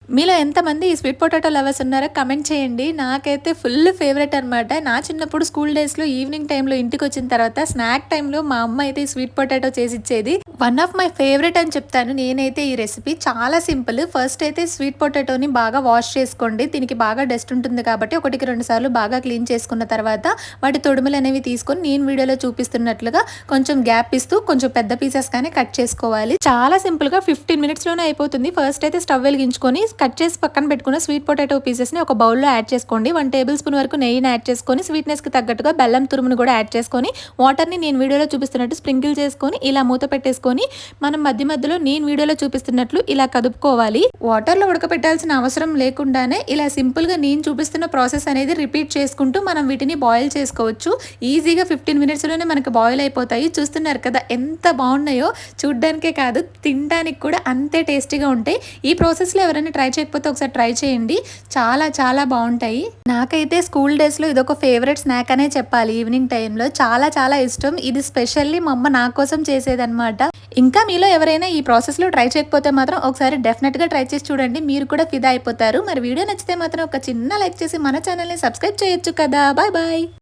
మీలో ఎంతమంది ఈ స్వీట్ పొటాటో లవర్స్ ఉన్నారో కమెంట్ చేయండి. నాకైతే ఫుల్ ఫేవరెట్ అనమాట. నా చిన్నప్పుడు స్కూల్ డేస్‌లో ఈవినింగ్ టైమ్‌లో ఇంటికొచ్చిన తర్వాత స్నాక్ టైమ్‌లో మా అమ్మ అయితే ఈ స్వీట్ పొటాటో చేసిచ్చేది. వన్ ఆఫ్ మై ఫేవరెట్ అని చెప్తాను నేనైతే ఈ రెసిపీ. చాలా సింపుల్. ఫస్ట్ అయితే స్వీట్ పొటాటోని బాగా వాష్ చేసుకోండి. దీనికి బాగా డస్ట్ ఉంటుంది కాబట్టి 1కి 2 సార్లు బాగా క్లీన్ చేసుకున్న తర్వాత వాటి తొడుములనేవి తీసుకొని నేను వీడియోలో చూపిస్తున్నట్లుగా కొంచెం గ్యాప్ ఇస్తూ కొంచెం పెద్ద పీసెస్ గానే కట్ చేసుకోవాలి. చాలా సింపుల్‌గా 15 మినిట్స్‌లోనే అయిపోతుంది. ఫస్ట్ అయితే స్టవ్ వెలిగించుకొని కట్ చేసి పక్కన పెట్టుకున్న స్వీట్ పొటాటో పీసెస్ని ఒక బౌల్లో యాడ్ చేసుకోండి. 1 టేబుల్ స్పూన్ వరకు నెయ్యిని యాడ్ చేసుకొని స్వీట్నెస్కి తగ్గట్టుగా బెల్లం తురుమును కూడా యాడ్ చేసుకొని వాటర్ని నేను వీడియోలో చూపిస్తున్నట్టు స్ప్రింకిల్ చేసుకొని ఇలా మూత పెట్టేసుకొని మనం మధ్య మధ్యలో నేను వీడియోలో చూపిస్తున్నట్లు ఇలా కదుపుకోవాలి. వాటర్లో ఉడకపెట్టాల్సిన అవసరం లేకుండానే ఇలా సింపుల్గా నేను చూపిస్తున్న ప్రాసెస్ అనేది రిపీట్ చేసుకుంటూ మనం వీటిని బాయిల్ చేసుకోవచ్చు. ఈజీగా 15 మినిట్స్లోనే మనకు బాయిల్ అయిపోతాయి. చూస్తున్నారు కదా ఎంత బాగున్నాయో. చూడ్డానికే కాదు తినడానికి కూడా అంతే టేస్టీగా ఉంటాయి. ఈ ప్రాసెస్లో ఎవరైనా ట్రై చేయకపోతే ఒకసారి ట్రై చేయండి. చాలా చాలా బాగుంటాయి. నాకైతే స్కూల్ డేస్లో ఇదొక ఫేవరెట్ స్నాక్ అనే చెప్పాలి. ఈవినింగ్ టైంలో చాలా చాలా ఇష్టం. ఇది స్పెషల్లీ మా అమ్మ నా కోసం చేసేదన్నమాట. ఇంకా మీలో ఎవరైనా ఈ ప్రాసెస్లో ట్రై చేయకపోతే మాత్రం ఒకసారి డెఫినెట్గా ట్రై చేసి చూడండి. మీరు కూడా ఫిదా అయిపోతారు. మరి వీడియో నచ్చితే మాత్రం ఒక చిన్న లైక్ చేసి మన ఛానల్ని సబ్స్క్రైబ్ చేయొచ్చు కదా. Bye bye.